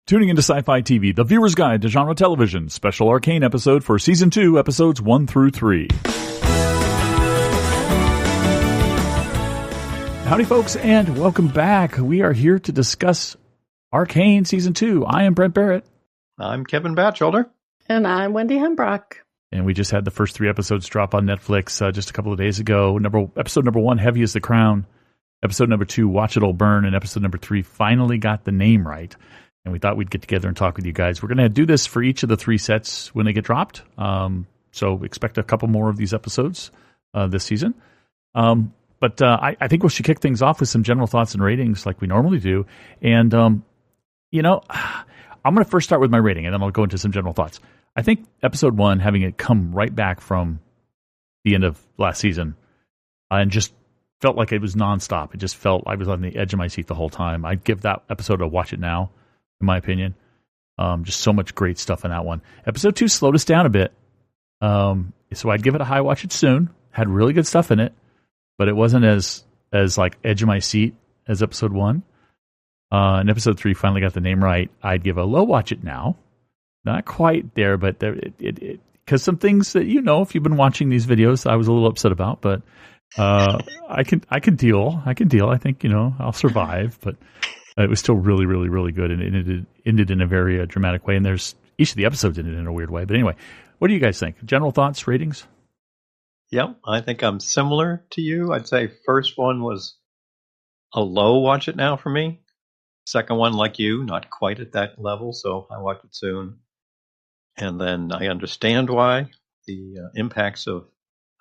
Tuning into Sci-Fi TV, the viewer's guide to genre television, special Arcane episode for Season 2, Episodes 1 through 3. Howdy, folks, and welcome back. We are here to discuss Arcane Season 2. I am Brent Barrett. I'm Kevin Batchelder. And I'm Wendy Hembrock. And we just had the first 3 episodes drop on Netflix just a couple of days ago. Episode number 1, Heavy as the Crown. Episode number 2, Watch It All Burn. And episode number 3, finally got the name right. And we thought we'd get together and talk with you guys. We're going to do this for each of the 3 sets when they get dropped. So expect a couple more of these episodes this season. But I think we should kick things off with some general thoughts and ratings like we normally do. And, I'm going to first start with my rating, and then I'll go into some general thoughts. I think episode 1, having it come right back from the end of last season, and just felt like it was nonstop. It just felt I was on the edge of my seat the whole time. I'd give that episode a watch it now, in my opinion. Just so much great stuff in that one. Episode 2 slowed us down a bit. So I'd give it a high watch it soon. Had really good stuff in it, but it wasn't as like edge of my seat as episode 1. And episode 3 finally got the name right. I'd give a low watch it now. Not quite there, but there because some things that if you've been watching these videos, I was a little upset about, but I can deal. I think I'll survive, but it was still really, really, really good, and it ended in a very dramatic way. And each of the episodes ended in a weird way. But anyway, what do you guys think? General thoughts, ratings? Yep, I think I'm similar to you. I'd say first one was a low watch it now for me. Second one, like you, not quite at that level, so I watch it soon. And then I understand why the impacts of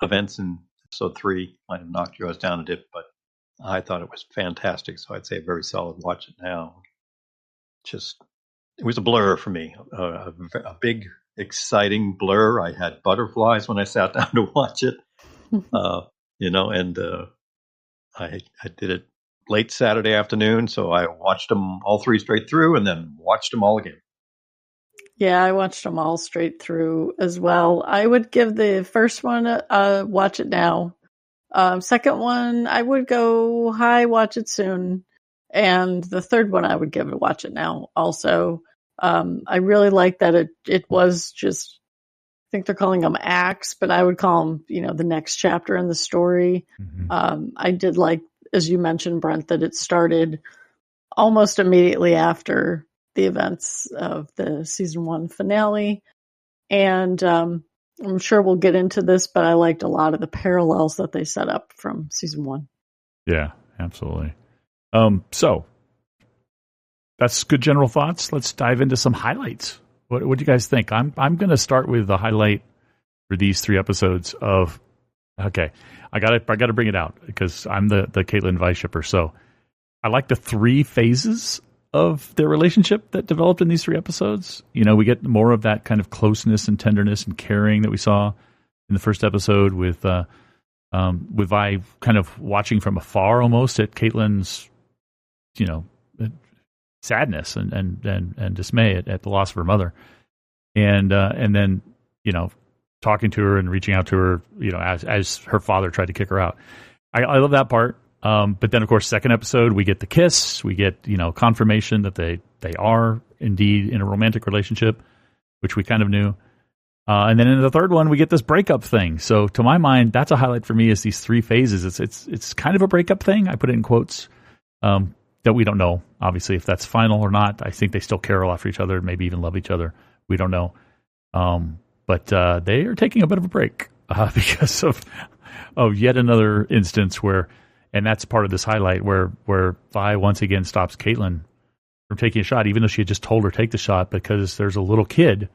events in episode 3 might have knocked yours down a bit, but I thought it was fantastic, so I'd say a very solid watch it now. It was a blur for me, a big, exciting blur. I had butterflies when I sat down to watch it, and I did it late Saturday afternoon, so I watched them all 3 straight through and then watched them all again. Yeah, I watched them all straight through as well. I would give the first one a watch it now. Second one, I would go high, watch it soon. And the third one, I would give it watch it now also. I really like that it was just, I think they're calling them acts, but I would call them, the next chapter in the story. Mm-hmm. I did like, as you mentioned, Brent, that it started almost immediately after the events of the season 1 finale. And I'm sure we'll get into this, but I liked a lot of the parallels that they set up from season 1. Yeah, absolutely. So that's good general thoughts. Let's dive into some highlights. What do you guys think? I'm going to start with the highlight for these 3 episodes of. Okay, I got to bring it out because I'm the Caitlin Vi shipper. So I like the 3 phases of their relationship that developed in these 3 episodes. We get more of that kind of closeness and tenderness and caring that we saw in the first episode with Vi kind of watching from afar almost at Caitlin's, sadness and dismay at the loss of her mother, and then talking to her and reaching out to her, as her father tried to kick her out. I love that part. But then, of course, second episode, we get the kiss. We get, confirmation that they are indeed in a romantic relationship, which we kind of knew. And then in the third one, we get this breakup thing. So to my mind, that's a highlight for me is these 3 phases. It's kind of a breakup thing. I put it in quotes, that we don't know, obviously, if that's final or not. I think they still care a lot for each other, maybe even love each other. We don't know. But they are taking a bit of a break because of yet another instance where, and that's part of this highlight where Vi once again stops Caitlin from taking a shot, even though she had just told her take the shot because there's a little kid,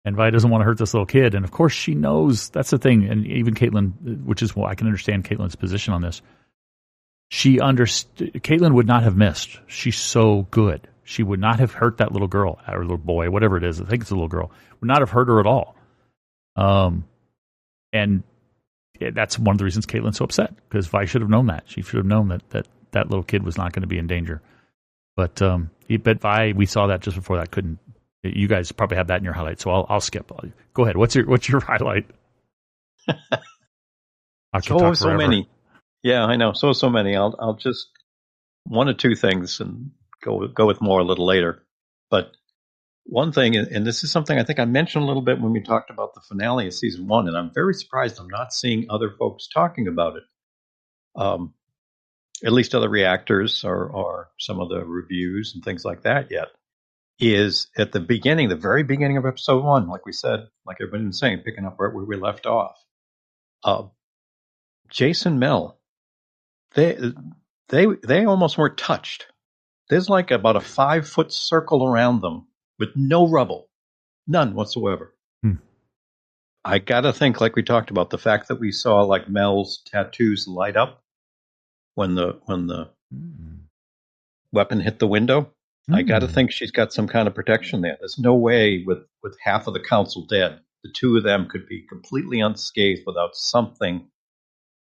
and Vi doesn't want to hurt this little kid. And of course she knows that's the thing. And even Caitlin, which is why I can understand Caitlin's position on this. Caitlin would not have missed. She's so good. She would not have hurt that little girl or little boy, whatever it is. I think it's a little girl. Would not have hurt her at all. And that's one of the reasons Caitlin's so upset, because Vi should have known that. She should have known that little kid was not going to be in danger. But Vi, we saw that just before that. Couldn't. You guys probably have that in your highlight, so I'll skip. Go ahead. What's your highlight? So many. Yeah, I know. So many. I'll just 1 or 2 things and go with more a little later. But One thing, and this is something I think I mentioned a little bit when we talked about the finale of season 1, and I'm very surprised I'm not seeing other folks talking about it. At least other reactors or some of the reviews and things like that yet, is at the beginning, the very beginning of episode 1, like we said, like everybody was saying, picking up right where we left off. Jason Mel, they almost weren't touched. There's like about a 5-foot circle around them with no rubble, none whatsoever. I gotta think, like we talked about, the fact that we saw like Mel's tattoos light up when the weapon hit the window. I gotta think she's got some kind of protection there. There's no way with half of the council dead, the two of them could be completely unscathed without something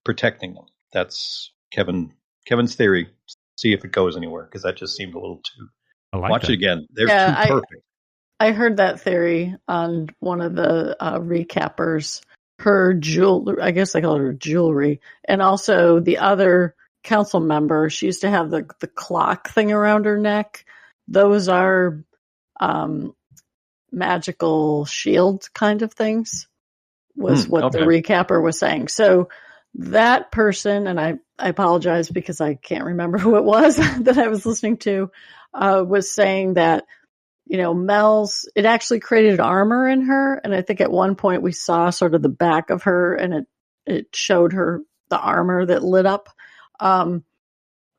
protecting them. That's Kevin's theory. See if it goes anywhere, because that just seemed a little too. Watch it again. They're too perfect. I heard that theory on one of the recappers. Her jewelry, I guess they call her jewelry, and also the other council member. She used to have the clock thing around her neck. Those are magical shield kind of things. Was what the recapper was saying. So that person, and I apologize because I can't remember who it was that I was listening to, was saying that, you know, it actually created armor in her. And I think at one point we saw sort of the back of her and it showed her the armor that lit up.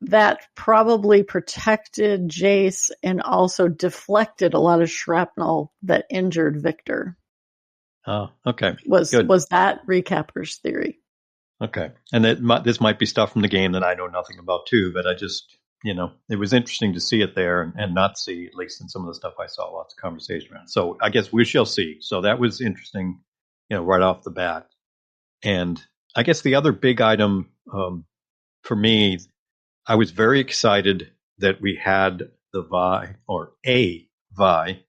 That probably protected Jace and also deflected a lot of shrapnel that injured Victor. Oh, okay. Was that recapper's theory? Okay. And this might be stuff from the game that I know nothing about too, but I just, you know, it was interesting to see it there and not see, at least in some of the stuff I saw, lots of conversation around. So I guess we shall see. So that was interesting, you know, right off the bat. And I guess the other big item for me, I was very excited that we had the Vi, or a Vi,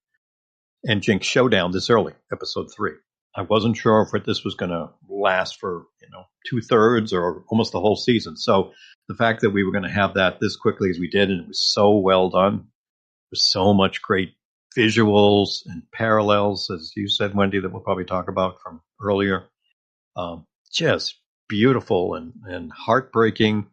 and Jinx showdown this early, episode 3. I wasn't sure if this was going to last for, you know, 2/3 or almost the whole season. So the fact that we were going to have that this quickly as we did, and it was so well done, there's so much great visuals and parallels, as you said, Wendy, that we'll probably talk about from earlier. Just beautiful and heartbreaking.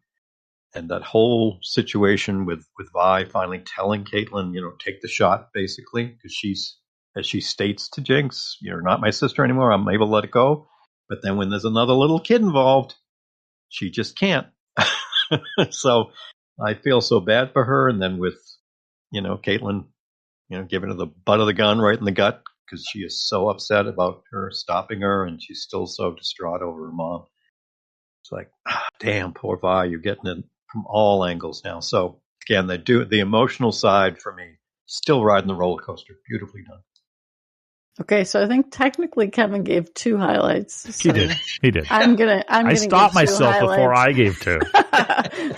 And that whole situation with Vi finally telling Caitlin, you know, take the shot, basically, because she's, as she states to Jinx, you're not my sister anymore. I'm able to let it go. But then when there's another little kid involved, she just can't. So I feel so bad for her. And then with, you know, Caitlin, you know, giving her the butt of the gun right in the gut because she is so upset about her stopping her, and she's still so distraught over her mom. It's like, damn, poor Vi, you're getting it from all angles now. So again, the emotional side for me, still riding the roller coaster. Beautifully done. Okay, so I think technically Kevin gave 2 highlights. So He did. I stopped myself before I gave 2.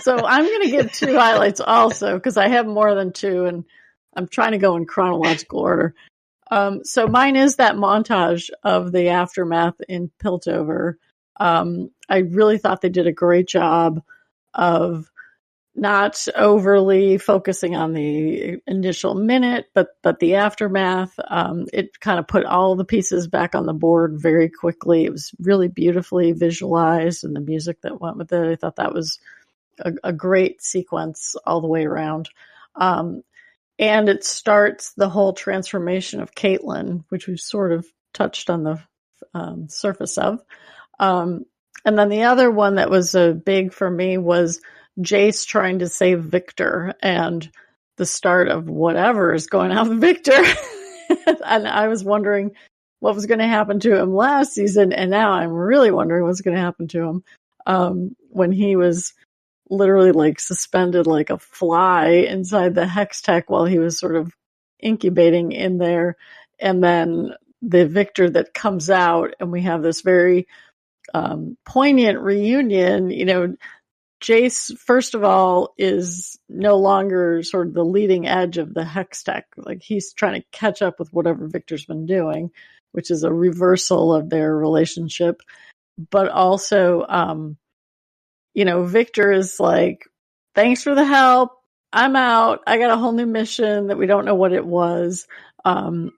So I'm going to give 2 highlights also, because I have more than 2, and I'm trying to go in chronological order. So mine is that montage of the aftermath in Piltover. I really thought they did a great job of not overly focusing on the initial minute, but the aftermath. It kind of put all the pieces back on the board very quickly. It was really beautifully visualized, and the music that went with it, I thought that was a great sequence all the way around. And it starts the whole transformation of Caitlin, which we've sort of touched on the surface of. And then the other one that was big for me was Jace trying to save Victor and the start of whatever is going on with Victor. And I was wondering what was going to happen to him last season. And now I'm really wondering what's going to happen to him when he was literally like suspended like a fly inside the Hex Tech while he was sort of incubating in there. And then the Victor that comes out, and we have this very poignant reunion. You know, Jace, first of all, is no longer sort of the leading edge of the Hex Tech. Like, he's trying to catch up with whatever Victor's been doing, which is a reversal of their relationship. But also, you know, Victor is like, thanks for the help. I'm out. I got a whole new mission that we don't know what it was. And,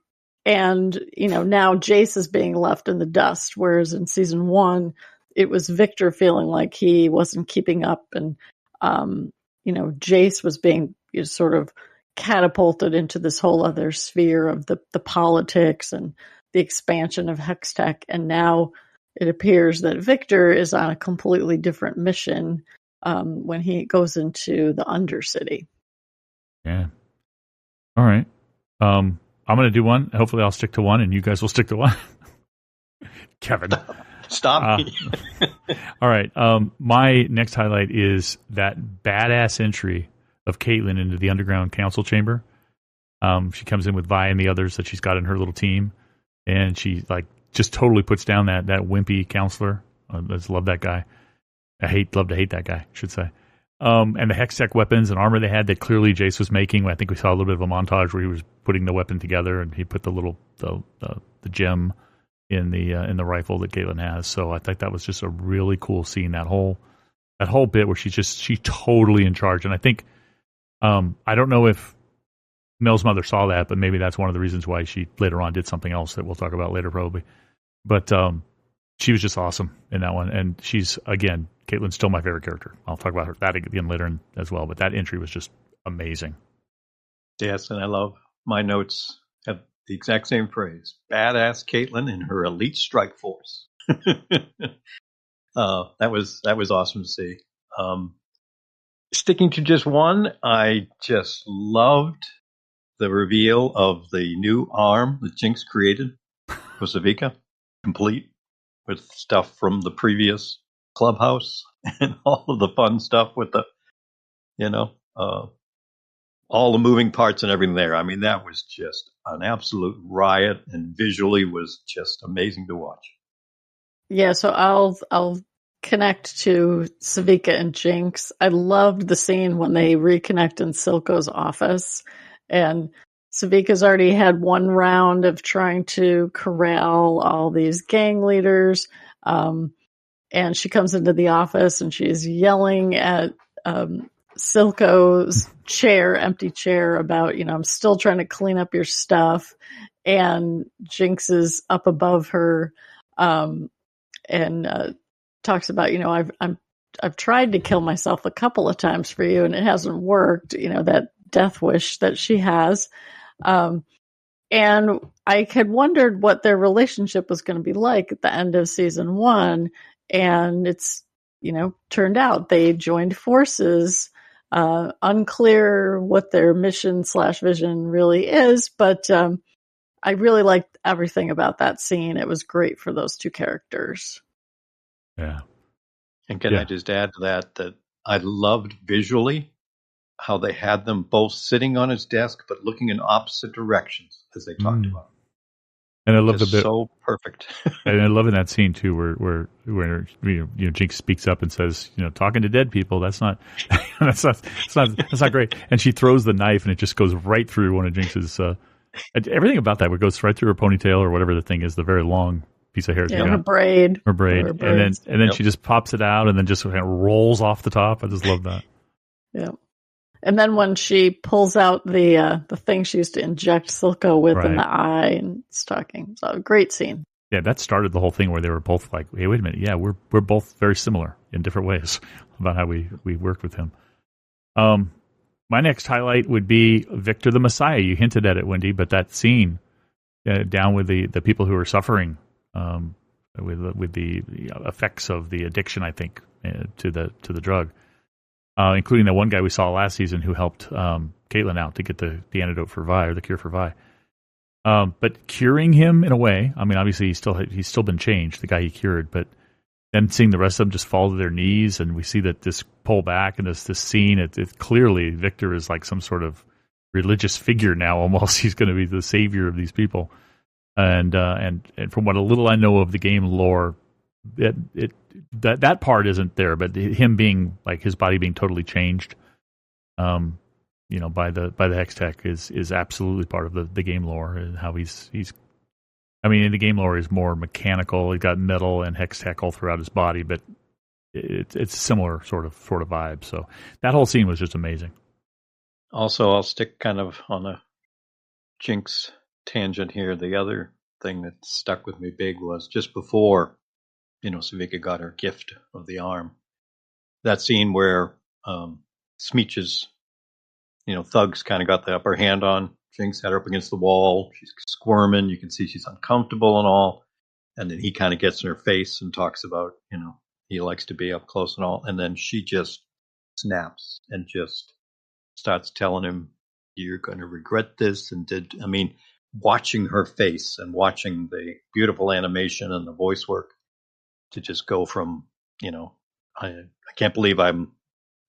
now Jace is being left in the dust, whereas in season 1, it was Victor feeling like he wasn't keeping up. And, Jace was being sort of catapulted into this whole other sphere of the politics and the expansion of Hextech. And now it appears that Victor is on a completely different mission when he goes into the Undercity. Yeah. All right. I'm going to do one. Hopefully I'll stick to one and you guys will stick to one. Kevin. Stop me. All right. My next highlight is that badass entry of Caitlin into the underground council chamber. She comes in with Vi and the others that she's got in her little team. And she just totally puts down that wimpy counselor. I just love that guy. Love to hate that guy, I should say. And the Hextech weapons and armor they had that clearly Jace was making. I think we saw a little bit of a montage where he was putting the weapon together and he put the gem in the rifle that Caitlin has. So I think that was just a really cool scene. That whole bit where she totally in charge. And I think I don't know if Mel's mother saw that, but maybe that's one of the reasons why she later on did something else that we'll talk about later probably. But she was just awesome in that one, and Caitlin's still my favorite character. I'll talk about that again later as well, but that entry was just amazing. Yes, and I love my notes have the exact same phrase. Badass Caitlin and her elite strike force. That was awesome to see. Sticking to just one, I just loved the reveal of the new arm that Jinx created for Savika, complete with stuff from the previous clubhouse and all of the fun stuff with the, all the moving parts and everything there. I mean, that was just an absolute riot and visually was just amazing to watch. Yeah, so I'll connect to Savika and Jinx. I loved the scene when they reconnect in Silco's office, and Savika's already had one round of trying to corral all these gang leaders, and she comes into the office and she's yelling at Silco's empty chair about, I'm still trying to clean up your stuff, and Jinx is up above her and talks about, I've tried to kill myself a couple of times for you and it hasn't worked, that death wish that she has. And I had wondered what their relationship was going to be like at the end of season 1. And it's, turned out they joined forces. Unclear what their mission / vision really is, but I really liked everything about that scene. It was great for those two characters. Yeah. And can I just add to that I loved visually how they had them both sitting on his desk but looking in opposite directions as they talked about. And I love the bit so perfect. And I love in that scene too, where Jinx speaks up and says, talking to dead people, that's not that's not great. And she throws the knife and it just goes right through one of Jinx's. Everything about that, it goes right through her ponytail or whatever the thing is, the very long piece of hair. Yeah, her braid. And then she just pops it out and then just kind of rolls off the top. I just love that. Yeah. And then when she pulls out the thing she used to inject Silco with in the eye and it's talking. So a great scene. Yeah, that started the whole thing where they were both like, hey, wait a minute. Yeah, we're both very similar in different ways about how we worked with him. My next highlight would be Victor the Messiah. You hinted at it, Wendy, but that scene down with the people who are suffering with the effects of the addiction, I think, to the drug. Including that one guy we saw last season who helped Caitlin out to get the antidote for Vi, or the cure for Vi. But curing him in a way, I mean, obviously he's still been changed, the guy he cured, but then seeing the rest of them just fall to their knees, and we see that this pull back and this scene, it clearly Victor is like some sort of religious figure now almost. He's going to be the savior of these people. And from what a little I know of the game lore, that part isn't there, but him being like his body being totally changed, by the Hextech is absolutely part of the game lore, and how he's. I mean, in the game lore is more mechanical. He's got metal and Hextech all throughout his body, but it's similar sort of vibe. So that whole scene was just amazing. Also, I'll stick kind of on a Jinx tangent here. The other thing that stuck with me big was just before, Savika got her gift of the arm. That scene where Smeech's, thugs kind of got the upper hand on Jinx, had her up against the wall. She's squirming. You can see she's uncomfortable and all. And then he kind of gets in her face and talks about, he likes to be up close and all. And then she just snaps and just starts telling him, you're going to regret this. And watching her face and watching the beautiful animation and the voice work to just go from, I can't believe I'm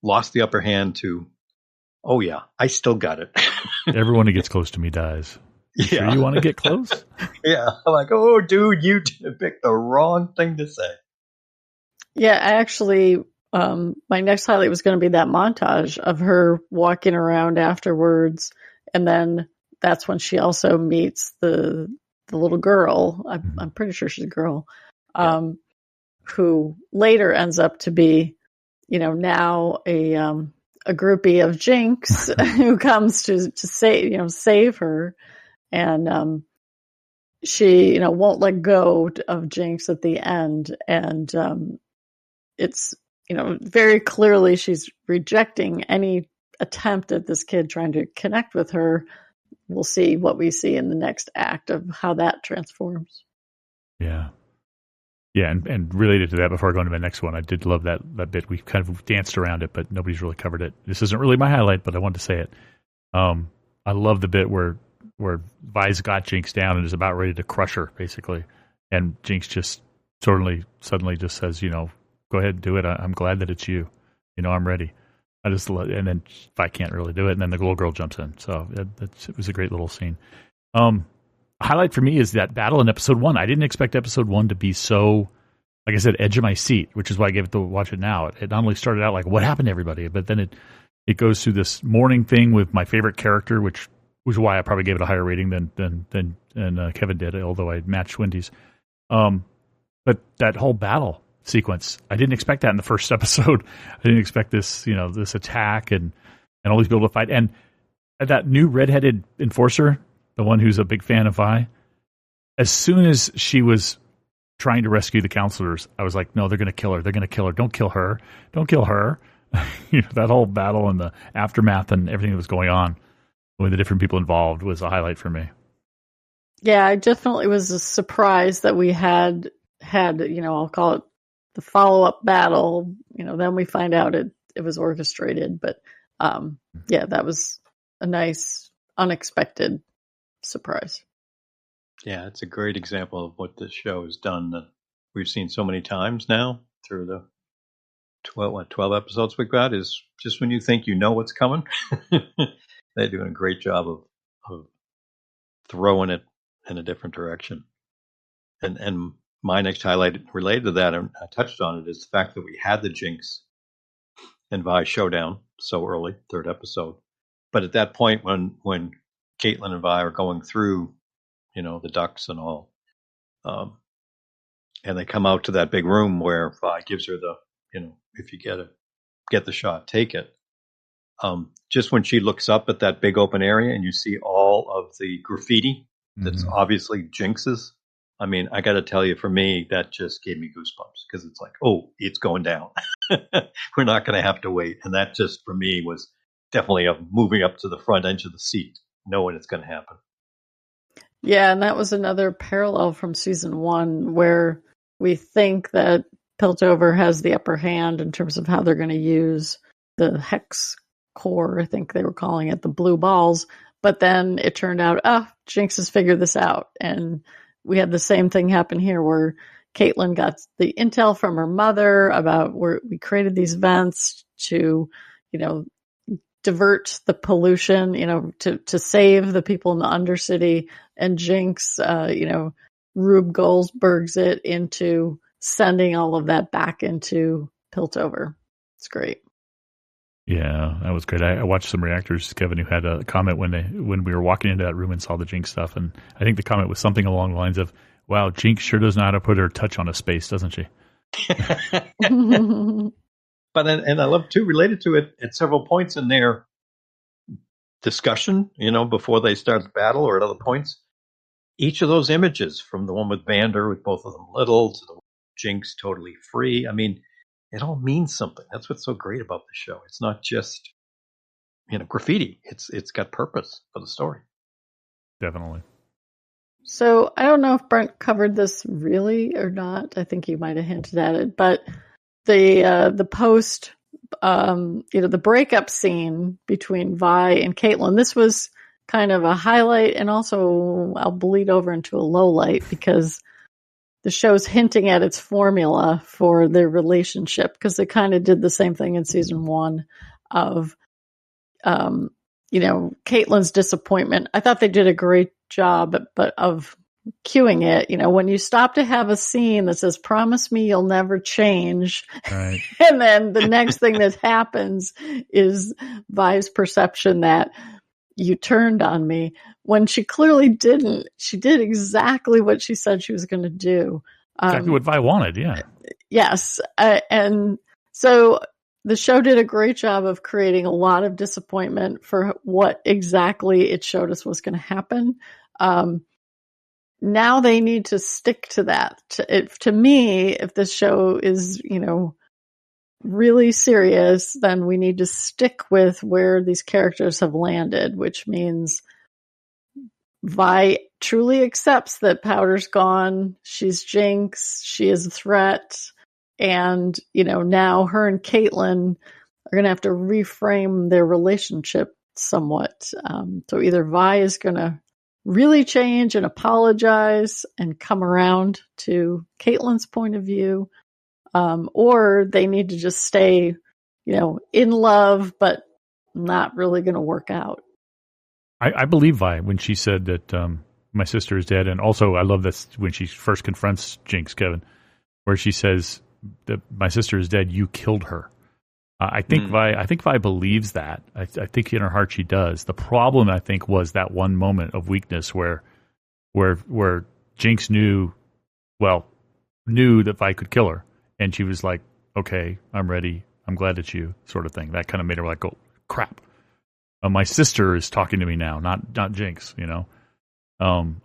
lost the upper hand to, oh yeah, I still got it. Everyone who gets close to me dies. Yeah. Sure you want to get close? Yeah. I'm like, oh, dude, you picked the wrong thing to say. Yeah, I actually, my next highlight was going to be that montage of her walking around afterwards. And then that's when she also meets the little girl. I'm pretty sure she's a girl, who later ends up to be, now a groupie of Jinx who comes to save her. And she, won't let go of Jinx at the end. And it's, very clearly she's rejecting any attempt at this kid trying to connect with her. We'll see what we see in the next act of how that transforms. Yeah. Yeah, and related to that, before I go into my next one, I did love that bit. We kind of danced around it, but nobody's really covered it. This isn't really my highlight, but I wanted to say it. I love the bit where Vi's got Jinx down and is about ready to crush her, basically. And Jinx just suddenly just says, go ahead and do it. I'm glad that it's you. I'm ready. I just love, and then Vi can't really do it, and then the little girl jumps in. So it was a great little scene. Highlight for me is that battle in episode 1. I didn't expect episode 1 to be so, like I said, edge of my seat, which is why I gave it to watch it now. It not only started out like, what happened to everybody, but then it goes through this morning thing with my favorite character, which was why I probably gave it a higher rating than Kevin did, although I matched Wendy's. But that whole battle sequence, I didn't expect that in the first episode. I didn't expect this, this attack and all these people to fight. And that new redheaded enforcer, the one who's a big fan of Vi, as soon as she was trying to rescue the counselors, I was like, no, they're going to kill her. They're going to kill her. Don't kill her. Don't kill her. That whole battle and the aftermath and everything that was going on with the different people involved was a highlight for me. Yeah, it definitely was a surprise that we had, I'll call it the follow-up battle. Then we find out it was orchestrated. But yeah, that was a nice, unexpected surprise. Yeah, it's a great example of what this show has done that we've seen so many times now through the 12 episodes we've got, is just when you think you know what's coming, they're doing a great job of throwing it in a different direction. And my next highlight related to that, and I touched on it, is the fact that we had the Jinx and Vi showdown so early, third episode. But at that point, when Caitlin and Vi are going through, the ducks and all, and they come out to that big room where Vi gives her the, if you get the shot, take it. Just when she looks up at that big open area and you see all of the graffiti that's obviously Jinx's, I got to tell you, for me, that just gave me goosebumps, because it's like, oh, it's going down. We're not going to have to wait. And that just, for me, was definitely moving up to the front edge of the seat, knowing it's going to happen. Yeah, and that was another parallel from season 1, where we think that Piltover has the upper hand in terms of how they're going to use the hex core, I think they were calling it, the blue balls. But then it turned out, Jinx has figured this out. And we had the same thing happen here, where Caitlin got the intel from her mother about where we created these vents to, divert the pollution, to save the people in the Undercity. And Jinx, Rube Goldberg's it into sending all of that back into Piltover. It's great. Yeah, that was great. I watched some reactors, Kevin, who had a comment when we were walking into that room and saw the Jinx stuff, and I think the comment was something along the lines of, "Wow, Jinx sure does know how to put her touch on a space, doesn't she?" But and I love too, related to it at several points in there, discussion, before they start the battle or at other points, each of those images, from the one with Vander with both of them little to the Jinx totally free, I mean, it all means something. That's what's so great about the show. It's not just graffiti. It's got purpose for the story. Definitely. So I don't know if Brent covered this really or not. I think he might have hinted at it, but the post, the breakup scene between Vi and Caitlin, this was kind of a highlight, and also I'll bleed over into a low light because the show's hinting at its formula for their relationship, because they kind of did the same thing in season 1 of, Caitlin's disappointment. I thought they did a great job, but of cueing it, when you stop to have a scene that says, promise me you'll never change. Right. And then the next thing that happens is Vi's perception that you turned on me, when she clearly didn't. She did exactly what she said she was going to do. Exactly what Vi wanted, yeah. Yes. And so the show did a great job of creating a lot of disappointment for what exactly it showed us was going to happen. Now they need to stick to that. To me, if this show is, really serious, then we need to stick with where these characters have landed, which means Vi truly accepts that Powder's gone. She's Jinx. She is a threat. And, now her and Caitlin are going to have to reframe their relationship somewhat. So either Vi is going to really change and apologize and come around to Caitlin's point of view, or they need to just stay, in love, but not really going to work out. I believe Vi when she said that my sister is dead, and also I love this when she first confronts Jinx, Kevin, where she says that my sister is dead. You killed her. I think Vi believes that. I think in her heart she does. The problem, I think, was that one moment of weakness where Jinx knew that Vi could kill her, and she was like, "Okay, I'm ready. I'm glad it's you," sort of thing. That kind of made her like, "Oh crap, my sister is talking to me now, not Jinx." I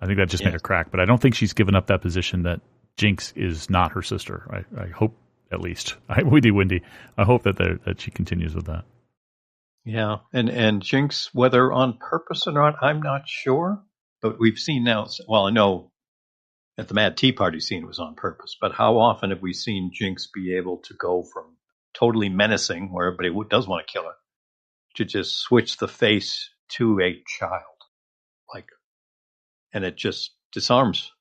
think that just made her crack. But I don't think she's given up that position that Jinx is not her sister. I hope. At least, Wendy, I hope that she continues with that. Yeah, and Jinx, whether on purpose or not, I'm not sure. But we've seen now. Well, I know at the Mad Tea Party scene it was on purpose. But how often have we seen Jinx be able to go from totally menacing, where everybody does want to kill her, to just switch the face to a child, and it just disarms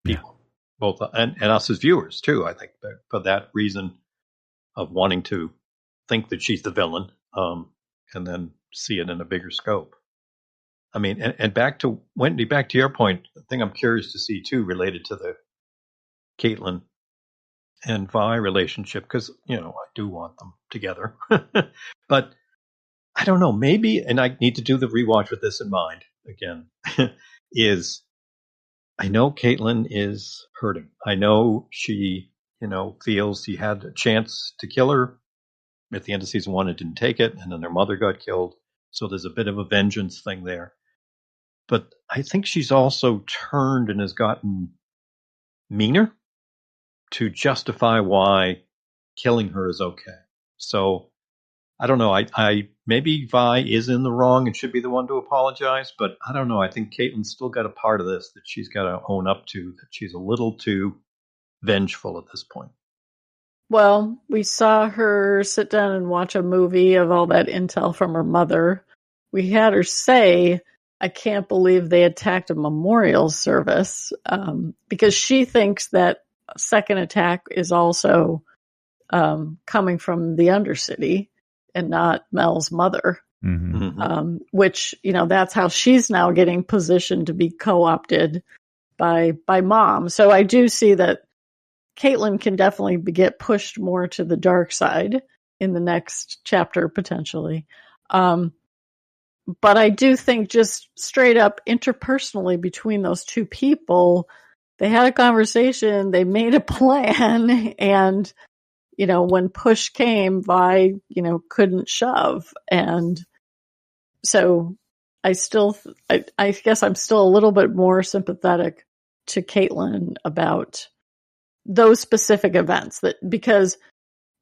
people. Yeah. Both and us as viewers too, I think, for that reason of wanting to think that she's the villain, and then see it in a bigger scope. I mean, and back to Wendy, back to your point, the thing I'm curious to see too, related to the Caitlin and Vi relationship, because I do want them together, but I don't know. Maybe, and I need to do the rewatch with this in mind again. Is I know Caitlin is hurting. I know she, feels he had a chance to kill her at the end of season 1 and didn't take it, and then their mother got killed. So there's a bit of a vengeance thing there. But I think she's also turned and has gotten meaner to justify why killing her is okay. So I don't know. I maybe Vi is in the wrong and should be the one to apologize, but I don't know. I think Caitlin's still got a part of this that she's got to own up to, that she's a little too vengeful at this point. Well, we saw her sit down and watch a movie of all that intel from her mother. We had her say, I can't believe they attacked a memorial service, because she thinks that second attack is also coming from the Undercity and not Mel's mother, which, that's how she's now getting positioned to be co-opted by Mom. So I do see that Caitlin can definitely get pushed more to the dark side in the next chapter, potentially. But I do think just straight up interpersonally between those two people, they had a conversation, they made a plan, and when push came, Vi, couldn't shove. And so I guess I'm still a little bit more sympathetic to Caitlin about those specific events, because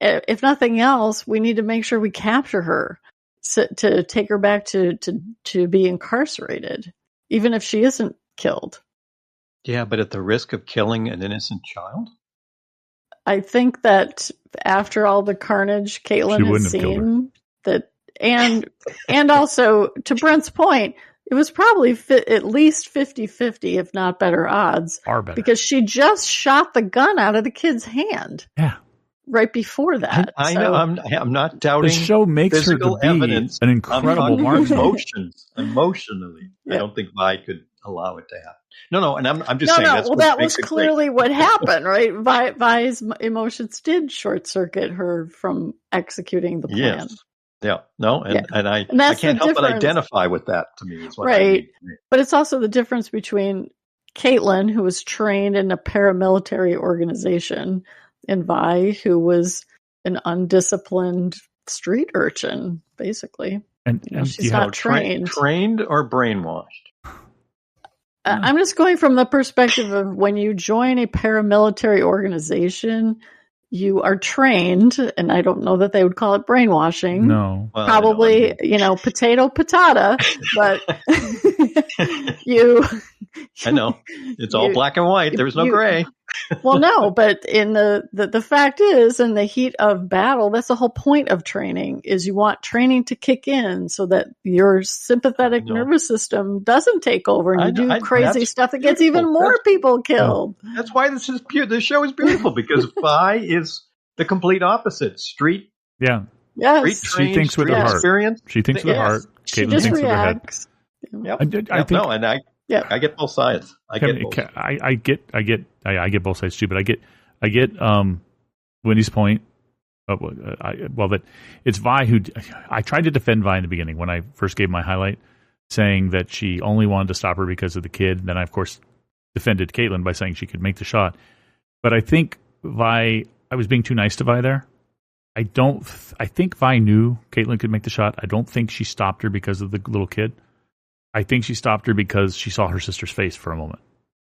if nothing else, we need to make sure we capture her to take her back to be incarcerated, even if she isn't killed. Yeah, but at the risk of killing an innocent child? I think that after all the carnage Caitlin has seen, that and also to Brent's point, it was probably at least 50-50, if not better odds. Far better. Because she just shot the gun out of the kid's hand. Yeah. Right before that. I know. I'm not doubting. The show makes her to be evidence. An incredible marksman. Emotionally. Yeah. I don't think Vi could allow it to happen. No, and I'm just saying that's what that makes was clearly great. what happened, right? Vi's emotions did short circuit her from executing the plan. Yes. Yeah, no, and I can't help but identify with that. To me, is what right. But it's also the difference between Caitlin, who was trained in a paramilitary organization, and Vi, who was an undisciplined street urchin, basically. And she's not trained. Trained or brainwashed? I'm just going from the perspective of when you join a paramilitary organization, you are trained, and I don't know that they would call it brainwashing. No. Well, probably, potato, patata, but I know. It's all black and white. There's no gray. Well, no, but in the fact is, in the heat of battle, that's the whole point of training, is you want training to kick in so that your sympathetic nervous system doesn't take over and you do crazy stuff that gets even more people killed. That's why this show is beautiful, because Vi is the complete opposite. Street. Yeah. Yes. She thinks with her heart. Experience. She thinks with her heart. She just thinks reacts. with her head. I think, I get both sides. I get both sides too, but I get Winnie's point. That it's Vi who I tried to defend Vi in the beginning when I first gave my highlight, saying that she only wanted to stop her because of the kid. And then I, of course, defended Caitlin by saying she could make the shot. But I think I was being too nice to Vi there. I think Vi knew Caitlin could make the shot. I don't think she stopped her because of the little kid. I think she stopped her because she saw her sister's face for a moment.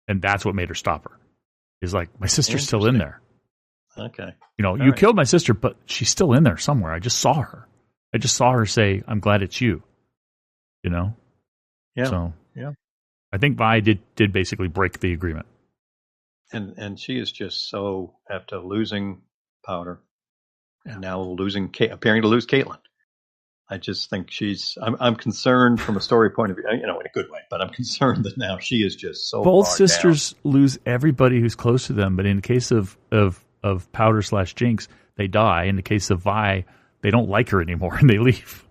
And that's what made her stop her. Is like, my sister's still in there. Okay. You killed my sister, but she's still in there somewhere. I just saw her. I just saw her say, I'm glad it's you. Yeah. So, yeah. I think Vi did basically break the agreement. And she is just so, after losing Powder, and now appearing to lose Caitlin. I just think I'm concerned from a story point of view, in a good way, but I'm concerned that now she is just so both sisters lose everybody who's close to them, but in the case of Powder/Jinx, they die. In the case of Vi, they don't like her anymore and they leave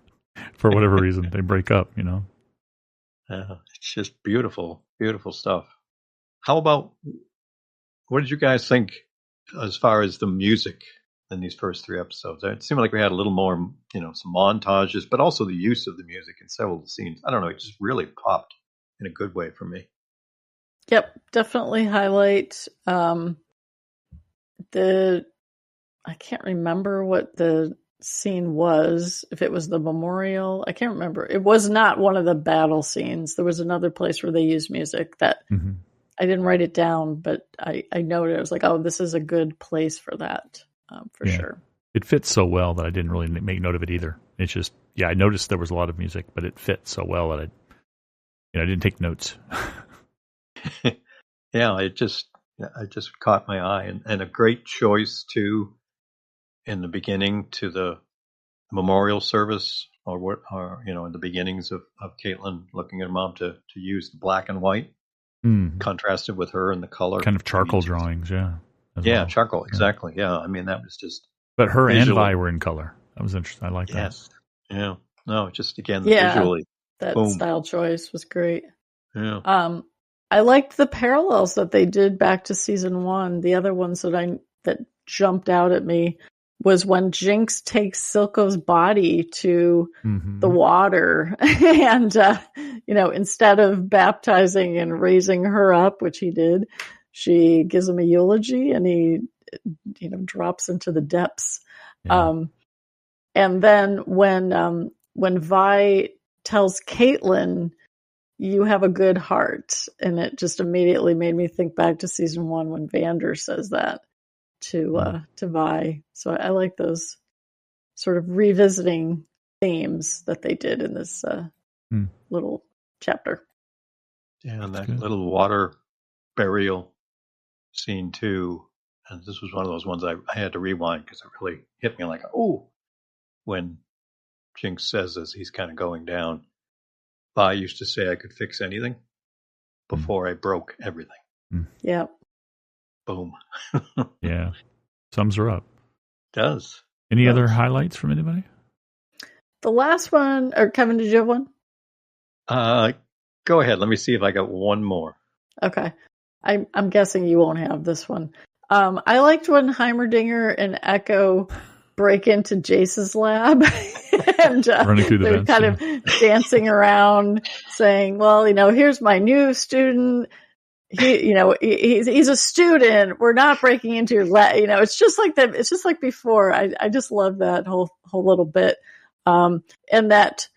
for whatever reason. They break up, It's just beautiful, beautiful stuff. How about, what did you guys think as far as the music in these first 3 episodes? It seemed like we had a little more, some montages, but also the use of the music in several of the scenes. I don't know, it just really popped in a good way for me. Yep, definitely highlight. I can't remember what the scene was, if it was the memorial. I can't remember. It was not one of the battle scenes. There was another place where they used music that I didn't write it down, but I noted. I was like, oh, this is a good place for that. For sure. It fits so well that I didn't really make note of it either. It's just, I noticed there was a lot of music, but it fit so well that I didn't take notes. Yeah, it just caught my eye, and a great choice too in the beginning to the memorial service, or in the beginnings of Caitlin looking at her mom to use the black and white, contrasted with her and the color, kind of charcoal drawings, well. Charcoal, exactly. Yeah, I mean, that was just. But her visually. And Vi were in color. That was interesting. I like that. Yes. Yeah. No, just again, visually. That style choice was great. Yeah. I liked the parallels that they did back to season 1. The other ones that jumped out at me was when Jinx takes Silco's body to the water, and instead of baptizing and raising her up, which he did, she gives him a eulogy, and he, drops into the depths. Yeah. And then when Vi tells Caitlin, "You have a good heart," and it just immediately made me think back to season 1 when Vander says that to Vi. So I like those sort of revisiting themes that they did in this little chapter. Yeah, and that little water burial scene too. And this was one of those ones I had to rewind because it really hit me like, oh, when Jinx says as he's kind of going down, I used to say I could fix anything before I broke everything. Yep. Boom. Yeah. Sums her up. Does. Any other highlights from anybody? The last one, or Kevin, did you have one? Go ahead. Let me see if I got one more. Okay. I'm guessing you won't have this one. I liked when Heimerdinger and Echo break into Jace's lab and running through the they're vents, kind of dancing around saying, well, here's my new student. He's a student. We're not breaking into your lab. It's just like that. It's just like before. I just love that whole little bit. And that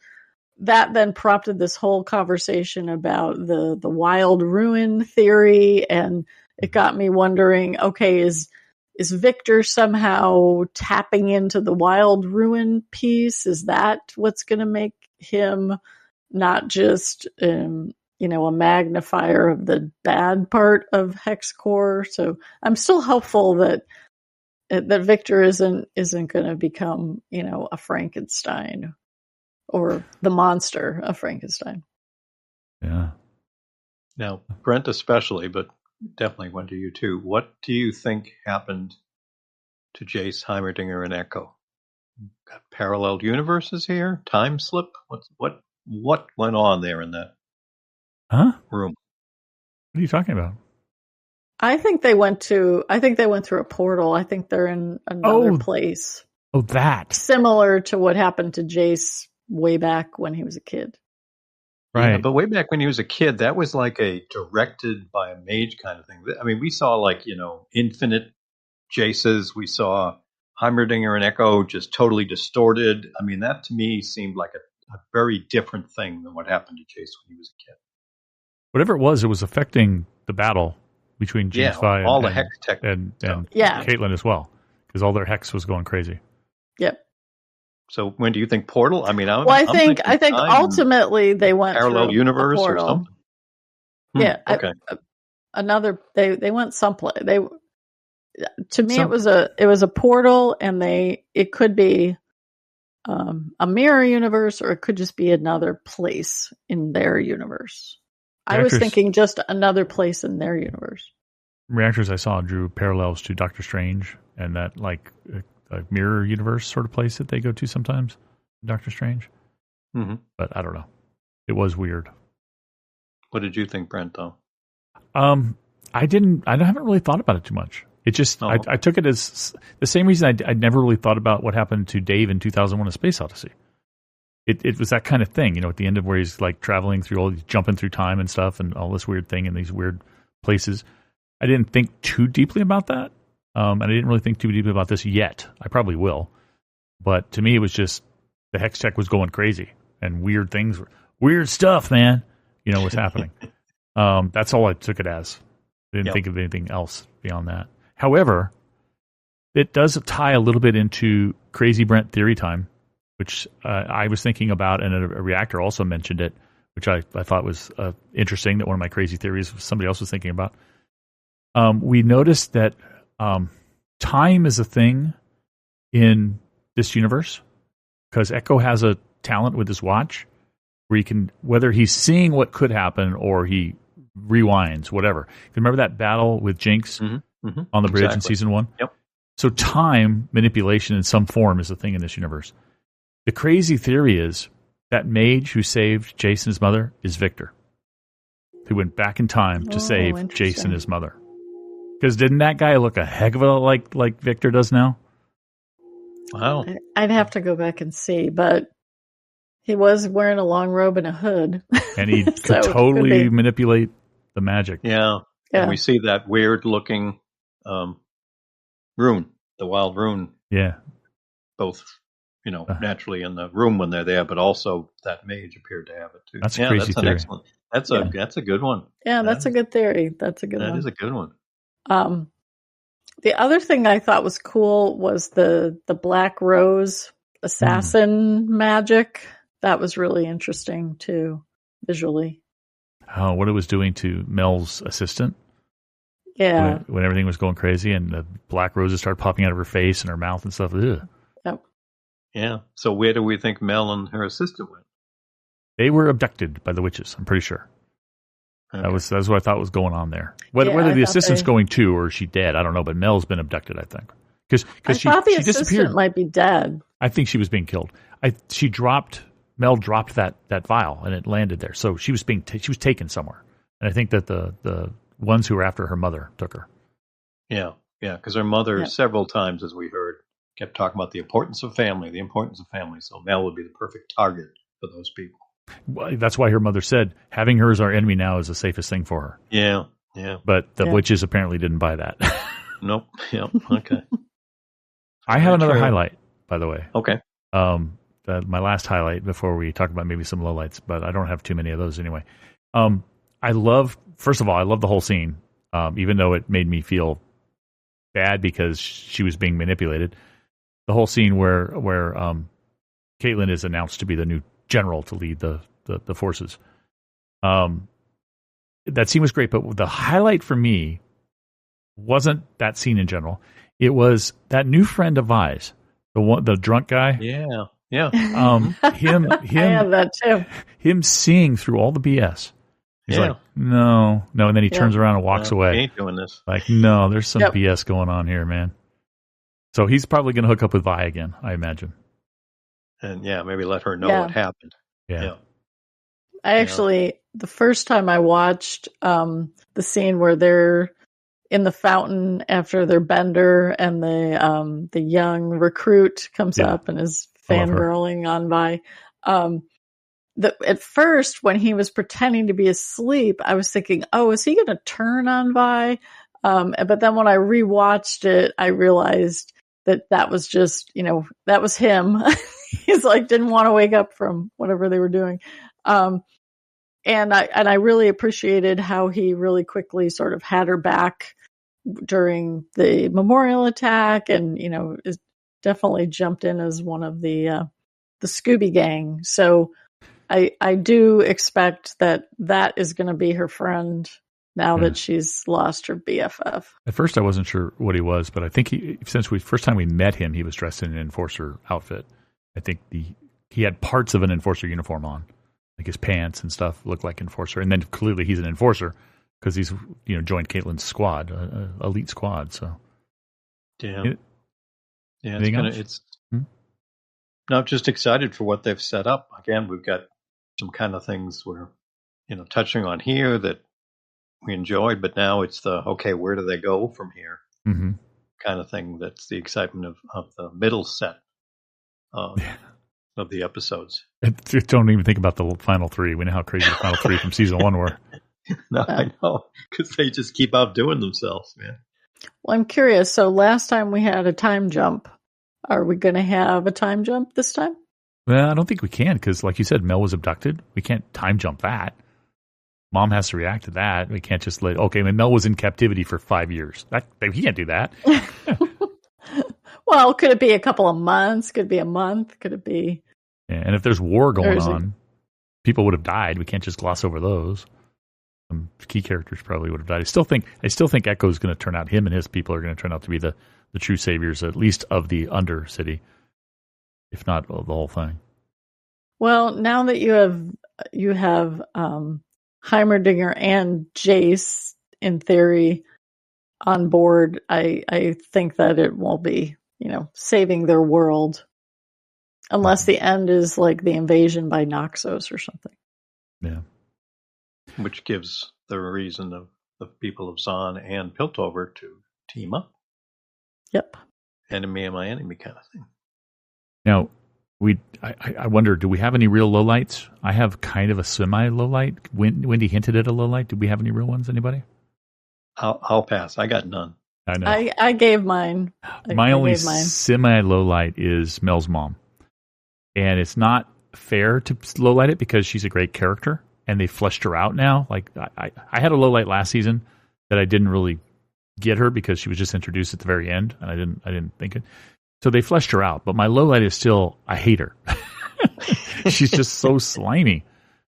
then prompted this whole conversation about the wild ruin theory. And it got me wondering, okay, is Victor somehow tapping into the wild ruin piece? Is that what's going to make him not just, a magnifier of the bad part of HexCore? So I'm still hopeful that Victor isn't going to become, a Frankenstein or the monster of Frankenstein. Yeah. Now, Brent especially, but definitely went to you too. What do you think happened to Jace, Heimerdinger, and Echo? Got parallel universes here? Time slip? What went on there in that room? What are you talking about? I think they went through a portal. I think they're in another place. Oh, that. Similar to what happened to Jace way back when he was a kid. Right. Yeah, but way back when he was a kid, that was like a directed by a mage kind of thing. I mean, we saw infinite Jaces. We saw Heimerdinger and Echo just totally distorted. I mean, that to me seemed like a very different thing than what happened to Jace when he was a kid. Whatever it was affecting the battle between Jinx Vi all the hex tech and Caitlin as well, because all their hex was going crazy. Yep. So when do you think portal? I mean, I think ultimately they went parallel through universe a or portal. something. Yeah. Okay. They went someplace. To me it was a portal, and it could be a mirror universe, or it could just be another place in their universe. I was thinking just another place in their universe. Reactors I saw drew parallels to Doctor Strange and that a mirror universe sort of place that they go to sometimes, Doctor Strange. Mm-hmm. But I don't know. It was weird. What did you think, Brent, though? I haven't really thought about it too much. It just, I took it as the same reason I never really thought about what happened to Dave in 2001: A Space Odyssey. It was that kind of thing, at the end of where he's like traveling through all these, jumping through time and stuff and all this weird thing in these weird places. I didn't think too deeply about that. And I didn't really think too deeply about this yet. I probably will. But to me, it was just the hex check was going crazy and weird things, weird stuff, man, was happening. That's all I took it as. I didn't think of anything else beyond that. However, it does tie a little bit into Crazy Brent theory time, which I was thinking about, and a reactor also mentioned it, which I thought was interesting, that one of my crazy theories somebody else was thinking about. We noticed that time is a thing in this universe because Echo has a talent with his watch where he can, whether he's seeing what could happen or he rewinds, whatever. You remember that battle with Jinx on the bridge in season 1? Yep. So time manipulation in some form is a thing in this universe. The crazy theory is that mage who saved Jace and his mother is Victor, who went back in time to save Jace and his mother. Because didn't that guy look a heck of a like Victor does now? Wow. I'd have to go back and see, but he was wearing a long robe and a hood. And he could totally manipulate the magic. Yeah. And we see that weird looking rune, the wild rune. Yeah. Both naturally in the room when they're there, but also that mage appeared to have it too. That's a crazy that's an theory. excellent. That's a good one. Yeah, that's a good theory. That's a good one. That is a good one. The other thing I thought was cool was the Black Rose assassin magic. That was really interesting too, visually. Oh, what it was doing to Mel's assistant? Yeah. When everything was going crazy and the black roses started popping out of her face and her mouth and stuff. Ugh. Yep. Yeah. So where do we think Mel and her assistant went? They were abducted by the witches, I'm pretty sure. Okay. That's what I thought was going on there. Whether the assistant's going too or is she dead, I don't know. But Mel's been abducted, I think, because she disappeared. Might be dead. I think she was being killed. Mel dropped that vial and it landed there, so she was she was taken somewhere. And I think that the ones who were after her mother took her. Yeah, because her mother several times, as we heard, kept talking about the importance of family. So Mel would be the perfect target for those people. Well, that's why her mother said having her as our enemy now is the safest thing for her. Yeah. But the witches apparently didn't buy that. Nope. Yeah. Okay. I have another highlight, by the way. Okay. My last highlight before we talk about maybe some lowlights, but I don't have too many of those anyway. First of all, I love the whole scene, even though it made me feel bad because she was being manipulated. The whole scene where Caitlin is announced to be the new general to lead the forces. That scene was great, but the highlight for me wasn't that scene in general. It was that new friend of Vi's, the drunk guy. Yeah. Him. I have that too. Him seeing through all the BS. He's like, no, and then he turns around and walks away. He ain't doing this. Like, no, there's some BS going on here, man. So he's probably going to hook up with Vi again, I imagine. And maybe let her know what happened. Yeah. I actually, the first time I watched the scene where they're in the fountain after their bender and the young recruit comes up and is fangirling on Vi. At first, when he was pretending to be asleep, I was thinking, oh, is he going to turn on Vi? But then when I rewatched it, I realized that was just, that was him. He's like, didn't want to wake up from whatever they were doing. And I really appreciated how he really quickly sort of had her back during the memorial attack and, is definitely jumped in as one of the Scooby Gang. So I do expect that is going to be her friend now that she's lost her BFF. At first I wasn't sure what he was, but I think since first time we met him, he was dressed in an enforcer outfit. I think he had parts of an enforcer uniform on. Like his pants and stuff look like enforcer. And then clearly he's an enforcer because he's, joined Caitlin's squad, elite squad. So, it's no, I'm just excited for what they've set up. Again, we've got some kind of things we're, touching on here that we enjoyed, but now it's where do they go from here? Mm-hmm. Kind of thing. That's the excitement of the middle set. Of the episodes. Don't even think about the final three. We know how crazy the final three from season 1 were. No, I know, because they just keep outdoing themselves, man. Well, I'm curious. So last time we had a time jump. Are we going to have a time jump this time? Well, I don't think we can because, like you said, Mel was abducted. We can't time jump that. Mom has to react to that. We can't just Mel was in captivity for 5 years. He can't do that. Well, could it be a couple of months? Could it be a month? Could it be? Yeah, and if there's war going on, people would have died. We can't just gloss over those. Some key characters probably would have died. I still think Echo's going to turn out. Him and his people are going to turn out to be the true saviors, at least of the Undercity, if not of the whole thing. Well, now that you have Heimerdinger and Jace in theory on board, I think that it will be, saving their world. Unless the end is like the invasion by Noxos or something. Yeah. Which gives the reason of the people of Zahn and Piltover to team up. Yep. Enemy of my enemy kind of thing. Now, I wonder, do we have any real lowlights? I have kind of a semi-lowlight. Wendy hinted at a lowlight. Do we have any real ones, anybody? I'll pass. I got none. I know. I gave mine. My only semi-lowlight is Mel's mom. and it's not fair to lowlight it because she's a great character, and they fleshed her out now. Like I had a lowlight last season that I didn't really get her because she was just introduced at the very end, and I didn't think it. So they fleshed her out, but my lowlight is still I hate her. She's just so slimy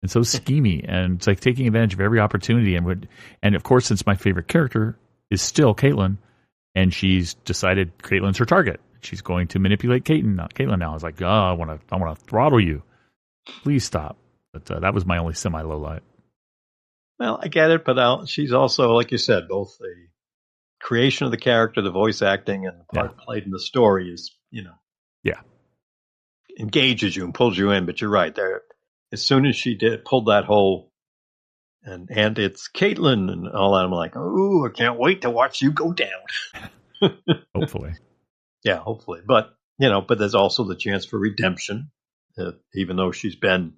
and so schemy, and it's like taking advantage of every opportunity. And of course, since my favorite character is still Caitlyn, and she's decided Caitlyn's her target, she's going to manipulate Caitlyn now. I was like, oh, I want to throttle you. Please stop. But that was my only semi lowlight. Well, I get it, but she's also, like you said, both the creation of the character, the voice acting, and the part played in the story is, engages you and pulls you in. But you're right there. As soon as she pulled that whole, and it's Caitlyn and all that, I'm like, oh, I can't wait to watch you go down. Hopefully. Yeah, hopefully. But, but there's also the chance for redemption, even though she's been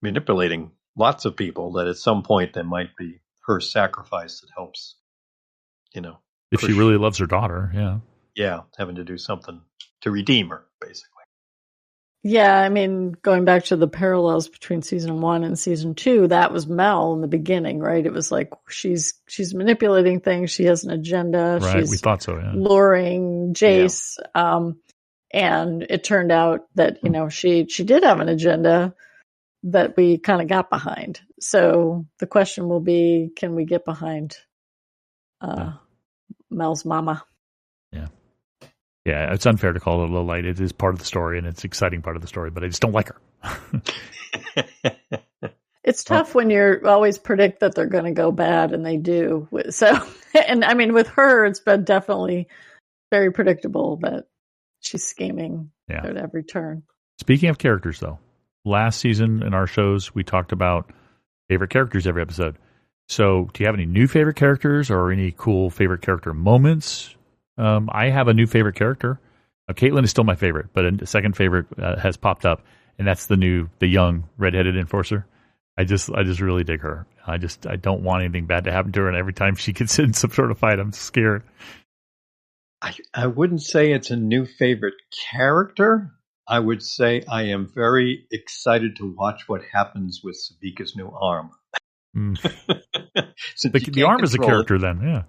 manipulating lots of people, that at some point there might be her sacrifice that helps, if she really loves her daughter. Yeah. Yeah. Having to do something to redeem her, basically. Yeah. I mean, going back to the parallels between season 1 and season 2, that was Mel in the beginning, right? It was like, she's manipulating things. She has an agenda. Right. She's we thought so. Yeah. luring Jace. Yeah. And it turned out that, she did have an agenda that we kind of got behind. So the question will be, can we get behind Mel's mama? Yeah. Yeah, it's unfair to call it a low light. It is part of the story, and it's an exciting part of the story, but I just don't like her. It's tough when you're always predict that they're going to go bad, and they do. So, and I mean, with her, it's been definitely very predictable that she's scheming at every turn. Speaking of characters, though, last season in our shows, we talked about favorite characters every episode. So do you have any new favorite characters or any cool favorite character moments? I have a new favorite character. Caitlyn is still my favorite, but a second favorite has popped up, and that's the young redheaded enforcer. I just really dig her. I don't want anything bad to happen to her, and every time she gets in some sort of fight, I'm scared. I wouldn't say it's a new favorite character. I would say I am very excited to watch what happens with Savika's new arm. The arm is a character then, yeah.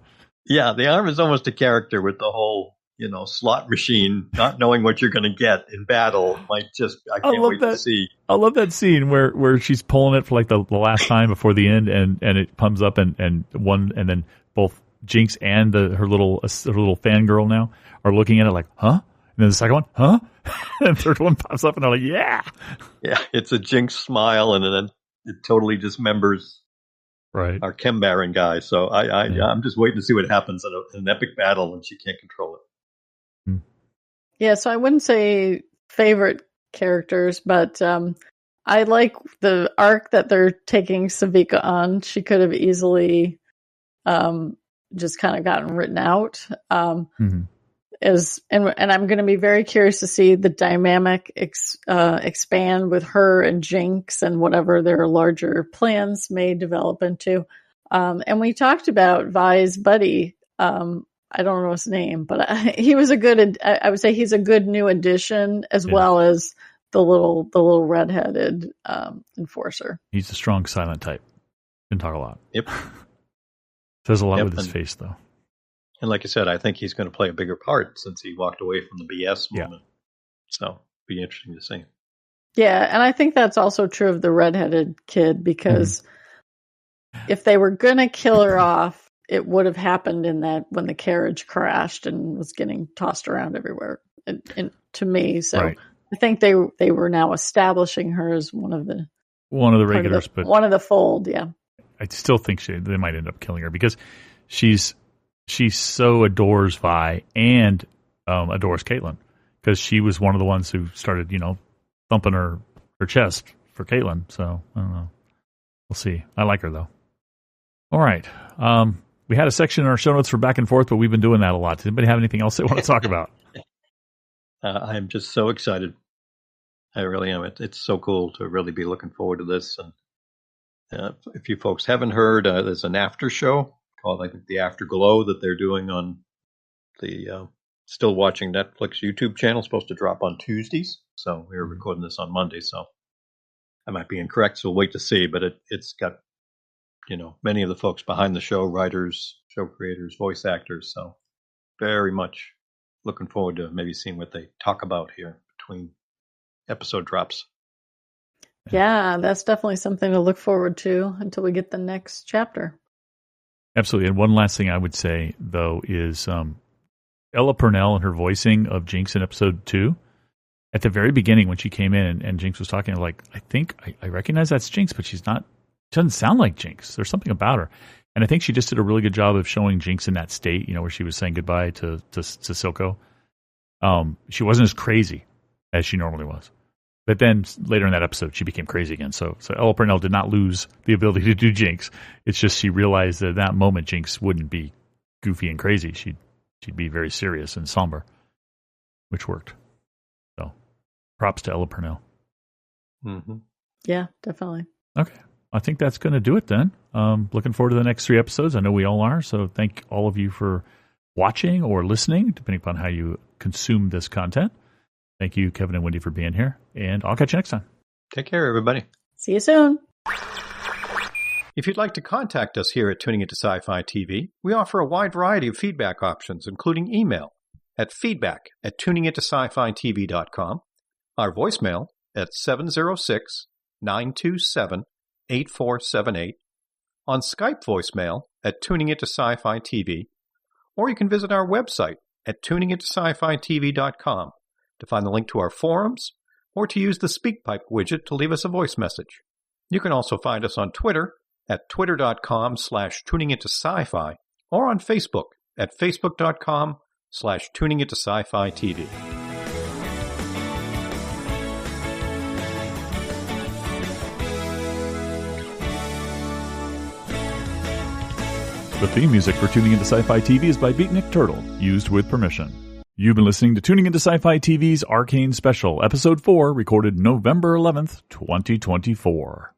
Yeah, the arm is almost a character with the whole, slot machine, not knowing what you're going to get in battle. I can't wait to see. I love that scene where she's pulling it for like the last time before the end, and it comes up and then both Jinx and her little fangirl now are looking at it like, huh? And then the second one, huh? And the third one pops up, and they're like, yeah. Yeah, it's a Jinx smile, and then it totally dismembers our Chem Baron guy. So I'm just waiting to see what happens in an epic battle when she can't control it. Yeah, so I wouldn't say favorite characters, but I like the arc that they're taking Savika on. She could have easily just kind of gotten written out. And I'm going to be very curious to see the dynamic expand with her and Jinx and whatever their larger plans may develop into. And we talked about Vi's buddy. I don't know his name, but he was I would say he's a good new addition, as well as the little redheaded enforcer. He's a strong silent type. Can talk a lot. Yep. Says a lot with his face, though. And like I said, I think he's going to play a bigger part since he walked away from the BS moment. So it'll be interesting to see. Yeah, and I think that's also true of the redheaded kid, because if they were going to kill her off, it would have happened when the carriage crashed and was getting tossed around everywhere. And to me, so I think they were now establishing her as one of the regulars, but one of the fold. Yeah, I still think they might end up killing her because she so adores Vi and adores Caitlyn, because she was one of the ones who started, thumping her chest for Caitlyn. So I don't know. We'll see. I like her though. All right. We had a section in our show notes for back and forth, but we've been doing that a lot. Does anybody have anything else they want to talk about? I'm just so excited. I really am. It's so cool to really be looking forward to this. And if you folks haven't heard, there's an after show called, I think, The Afterglow that they're doing on the Still Watching Netflix YouTube channel. It's supposed to drop on Tuesdays. So we were recording this on Monday, so I might be incorrect, so we'll wait to see. But it's got, many of the folks behind the show, writers, show creators, voice actors. So very much looking forward to maybe seeing what they talk about here between episode drops. Yeah, that's definitely something to look forward to until we get the next chapter. Absolutely. And one last thing I would say, though, is Ella Purnell and her voicing of Jinx in episode 2. At the very beginning, when she came in and Jinx was talking, like, I think I recognize that's Jinx, but she doesn't sound like Jinx. There's something about her. And I think she just did a really good job of showing Jinx in that state, where she was saying goodbye to Silco. She wasn't as crazy as she normally was. But then later in that episode, she became crazy again. So Ella Purnell did not lose the ability to do Jinx. It's just she realized that at that moment, Jinx wouldn't be goofy and crazy. She'd be very serious and somber, which worked. So props to Ella Purnell. Mm-hmm. Yeah, definitely. Okay. I think that's going to do it then. Looking forward to the next 3 episodes. I know we all are. So thank all of you for watching or listening, depending upon how you consume this content. Thank you, Kevin and Wendy, for being here. And I'll catch you next time. Take care, everybody. See you soon. If you'd like to contact us here at Tuning Into Sci-Fi TV, we offer a wide variety of feedback options, including email at feedback@tuningintoscifitv.com, our voicemail at 706-927-8478, on Skype voicemail at Tuning Into Sci-Fi TV, or you can visit our website at tuningintoscifitv.com to find the link to our forums, or to use the SpeakPipe widget to leave us a voice message. You can also find us on Twitter at twitter.com/tuningintosci-fi, or on Facebook at facebook.com/tuningintosci-fi-tv. The theme music for Tuning Into Sci-Fi TV is by Beatnik Turtle, used with permission. You've been listening to Tuning Into Sci-Fi TV's Arcane Special, Episode 4, recorded November 11th, 2024.